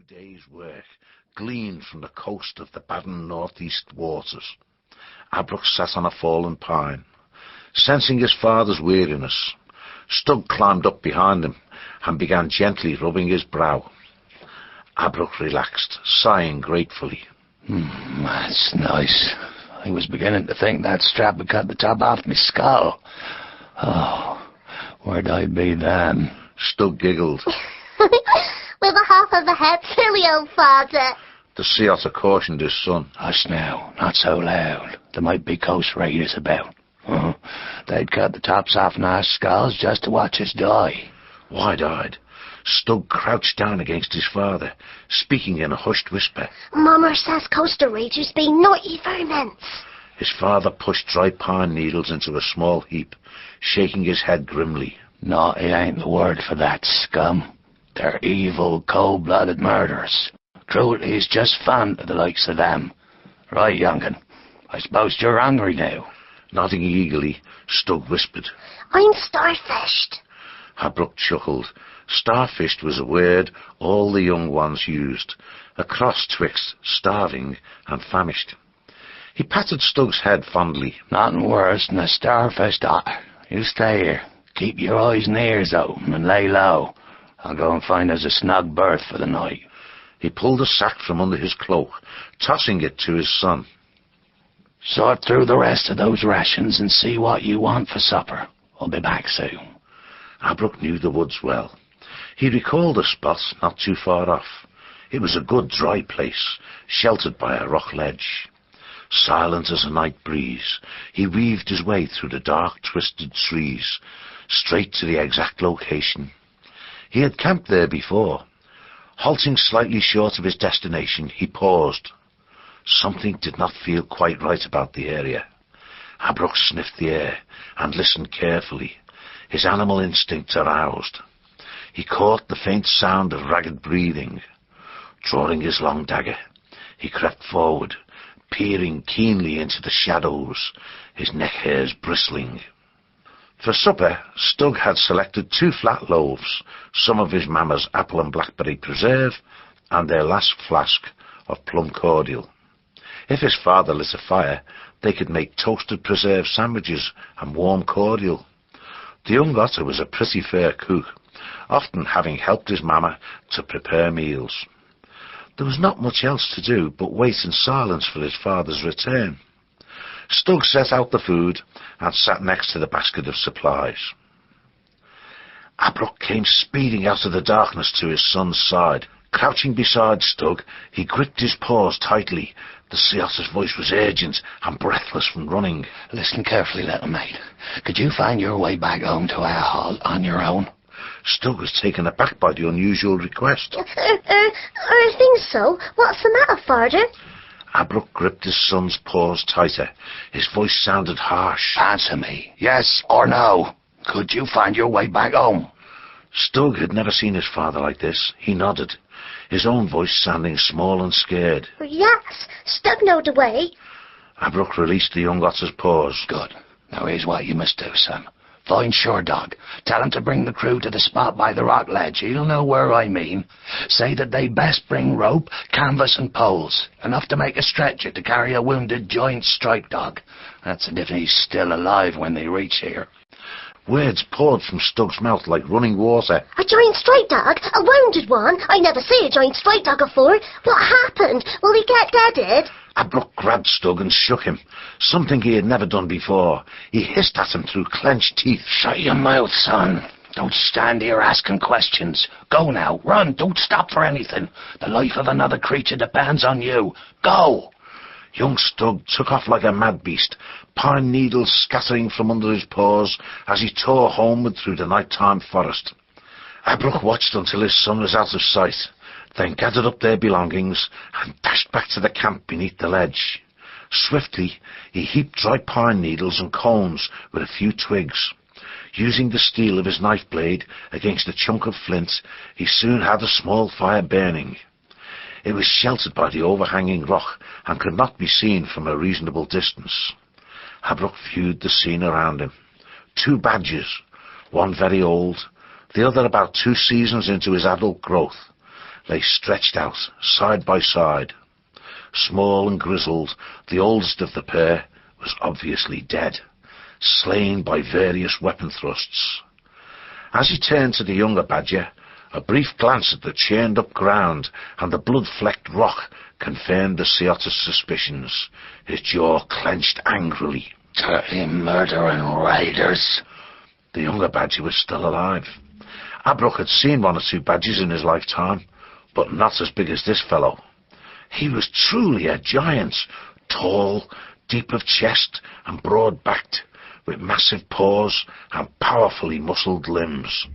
days' work gleaned from the coast of the Baden northeast waters. Abrook sat on a fallen pine. Sensing his father's weariness, Stug climbed up behind him and began gently rubbing his brow. Abrook relaxed, sighing gratefully. That's nice. I was beginning to think that strap had cut the top off my skull. Oh, where'd I be then? Stug giggled. With a half of a head, silly old father. The sea otter cautioned his son. Hush now, not so loud. There might be coast raiders about. They'd cut the tops off our skulls just to watch us die. Wide-eyed, Stug crouched down against his father, speaking in a hushed whisper. Mama says coastal raiders be naughty vermins. His father pushed dry pine needles into a small heap, shaking his head grimly. Naughty ain't the word for that, scum. They're evil, cold-blooded murderers. Cruelty is just fun to the likes of them. Right, young'un, I suppose you're hungry now. Nodding eagerly, Stug whispered. I'm starfished. Abrook chuckled. Starfished was a word all the young ones used, a cross twixt starving and famished. He patted Stug's head fondly. Nothing worse than a starfished otter. You stay here. Keep your eyes and ears open and lay low. I'll go and find us a snug berth for the night. He pulled a sack from under his cloak, tossing it to his son. Sort through the rest of those rations and see what you want for supper. I'll be back soon. Abrook knew the woods well. He recalled a spot not too far off. It was a good dry place, sheltered by a rock ledge. Silent as a night breeze, he weaved his way through the dark, twisted trees, straight to the exact location. He had camped there before. Halting slightly short of his destination, he paused. Something did not feel quite right about the area. Abrook sniffed the air and listened carefully, his animal instinct aroused. He caught the faint sound of ragged breathing. Drawing his long dagger, he crept forward, peering keenly into the shadows, his neck hairs bristling. For supper, Stug had selected 2 flat loaves, some of his mamma's apple and blackberry preserve, and their last flask of plum cordial. If his father lit a fire, they could make toasted preserve sandwiches and warm cordial. The young otter was a pretty fair cook, often having helped his mamma to prepare meals. There was not much else to do but wait in silence for his father's return. Stug set out the food and sat next to the basket of supplies. Abrook came speeding out of the darkness to his son's side. Crouching beside Stug, he gripped his paws tightly. The sea otter's voice was urgent and breathless from running. Listen carefully, little mate. Could you find your way back home to our hall on your own? Stug was taken aback by the unusual request. I think so. What's the matter, father? Abrook gripped his son's paws tighter. His voice sounded harsh. Answer me, yes or no. Could you find your way back home? Stug had never seen his father like this. He nodded, his own voice sounding small and scared. Yes, Stug knowed the way. Abrook released the young otter's paws. Good. Now here's what you must do, son. Find Shore Dog. Tell him to bring the crew to the spot by the rock ledge. He'll know where I mean. Say that they best bring rope, canvas and poles. Enough to make a stretcher to carry a wounded giant striped dog. That's if he's still alive when they reach here. Words poured from Stug's mouth like running water. A giant striped dog? A wounded one? I never see a giant striped dog afore. What happened? Will he get deaded? Abrook grabbed Stug and shook him, something he had never done before. He hissed at him through clenched teeth. Shut your mouth, son. Don't stand here asking questions. Go now, run, don't stop for anything. The life of another creature depends on you. Go! Young Stug took off like a mad beast, pine needles scattering from under his paws as he tore homeward through the nighttime forest. Abrook watched until his son was out of sight, then gathered up their belongings and dashed back to the camp beneath the ledge. Swiftly, he heaped dry pine needles and cones with a few twigs. Using the steel of his knife blade against a chunk of flint, he soon had a small fire burning. It was sheltered by the overhanging rock and could not be seen from a reasonable distance. Abrook viewed the scene around him. 2 badgers, one very old, the other about 2 seasons into his adult growth, lay stretched out, side by side. Small and grizzled, the oldest of the pair was obviously dead, slain by various weapon thrusts. As he turned to the younger badger, a brief glance at the chained-up ground and the blood-flecked rock confirmed the Searats' suspicions. His jaw clenched angrily. Dirty murdering raiders. The younger badger was still alive. Abbrook had seen one or two badgers in his lifetime, but not as big as this fellow. He was truly a giant, tall, deep of chest and broad-backed, with massive paws and powerfully muscled limbs.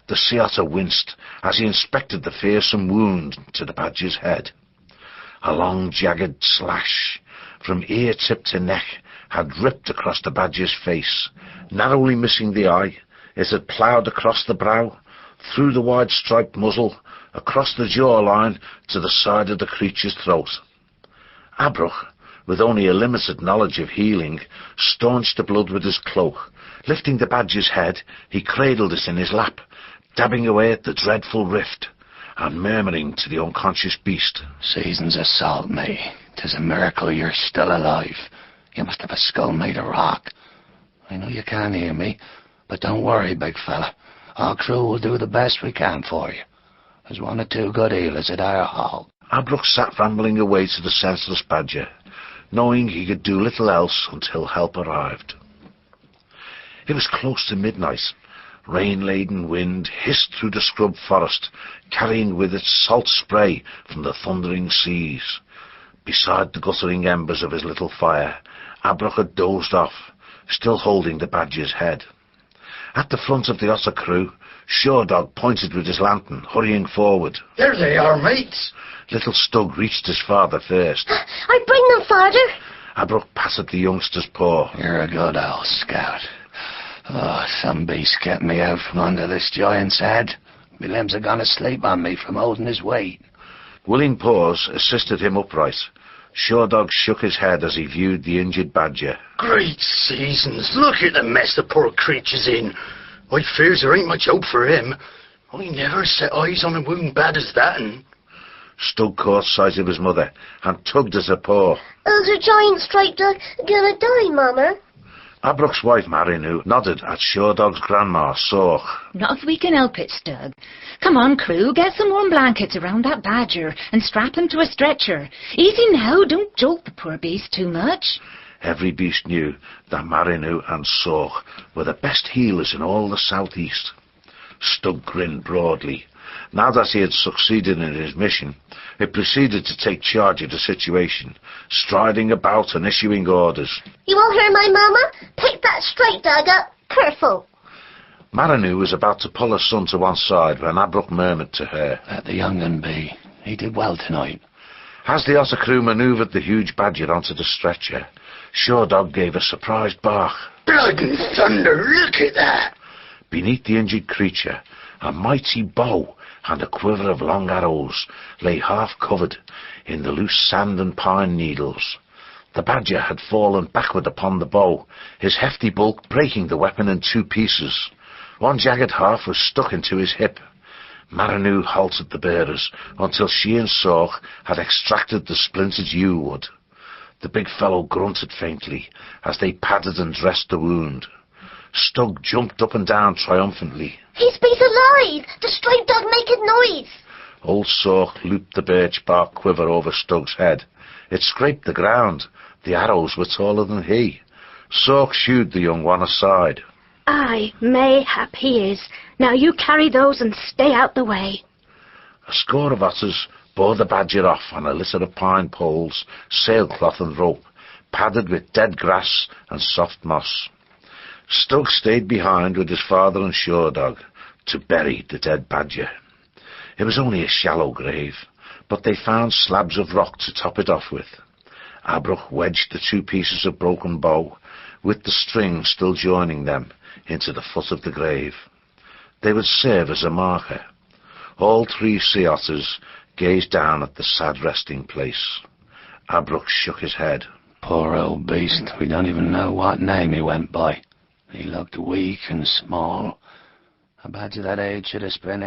The Searats winced as he inspected the fearsome wound to the badger's head. A long, jagged slash, from ear tip to neck, had ripped across the badger's face. Narrowly missing the eye, it had ploughed across the brow, through the wide striped muzzle, across the jawline to the side of the creature's throat. Abbrook, with only a limited knowledge of healing, staunched the blood with his cloak. Lifting the badger's head, he cradled it in his lap, dabbing away at the dreadful rift, and murmuring to the unconscious beast, "Seasons assault me. 'Tis a miracle you're still alive. You must have a skull made of rock. I know you can't hear me, but don't worry, big fella. Our crew will do the best we can for you. There's one or two good healers at our hall." Abbrook sat rambling away to the senseless badger, knowing he could do little else until help arrived. It was close to midnight. Rain-laden wind hissed through the scrub forest, carrying with it salt spray from the thundering seas. Beside the guttering embers of his little fire, Abbrook had dozed off, still holding the badger's head. At the front of the otter crew, Shordog pointed with his lantern, hurrying forward. "There they are, mates." Little Stug reached his father first. I bring them, father. Abbrook patted the youngster's paw. "You're a good old scout. Oh, some beast get me out from under this giant's head. My limbs are going to sleep on me from holding his weight." Willing paws assisted him upright. Shordog shook his head as he viewed the injured badger. "Great seasons, look at the mess the poor creature's in. I fears there ain't much hope for him. I never set eyes on a wound bad as that'n." Stug caught sight of his mother and tugged at her paw. Is a giant striped dog gonna die, Mama? Abbrook's wife, Marinu, nodded at Shordog's grandma, Sorch. "Not if we can help it, Stug. Come on, crew, get some warm blankets around that badger and strap him to a stretcher. Easy now, don't jolt the poor beast too much." Every beast knew that Marinu and Sorch were the best healers in all the southeast. Stug grinned broadly. Now that he had succeeded in his mission, he proceeded to take charge of the situation, striding about and issuing orders. You all hear my mama? Pick that straight dog up. Careful. Marinu was about to pull her son to one side when Abbrook murmured to her, "Let the young un be. He did well tonight." As the otter crew manoeuvred the huge badger onto the stretcher, Shordog gave a surprised bark. "Blood and thunder, look at that!" Beneath the injured creature, a mighty bow and a quiver of long arrows lay half-covered in the loose sand and pine needles. The badger had fallen backward upon the bow, his hefty bulk breaking the weapon in two pieces. One jagged half was stuck into his hip. Marinu halted the bearers until she and Sorch had extracted the splintered yew wood. The big fellow grunted faintly as they padded and dressed the wound. Stug jumped up and down triumphantly. He's alive! The striped dog making noise! Old Sorch looped the birch bark quiver over Stug's head. It scraped the ground. The arrows were taller than he. Sorch shooed the young one aside. "Aye, mayhap he is. Now you carry those and stay out the way." A score of otters bore the badger off on a litter of pine poles, sailcloth and rope, padded with dead grass and soft moss. Stug stayed behind with his father and Shordog to bury the dead badger. It was only a shallow grave, but they found slabs of rock to top it off with. Abbrook wedged the two pieces of broken bow, with the string still joining them, into the foot of the grave. They would serve as a marker. All three sea otters gazed down at the sad resting place. Abbrook shook his head. "Poor old beast, we don't even know what name he went by. He looked weak and small. A badger that age should have spent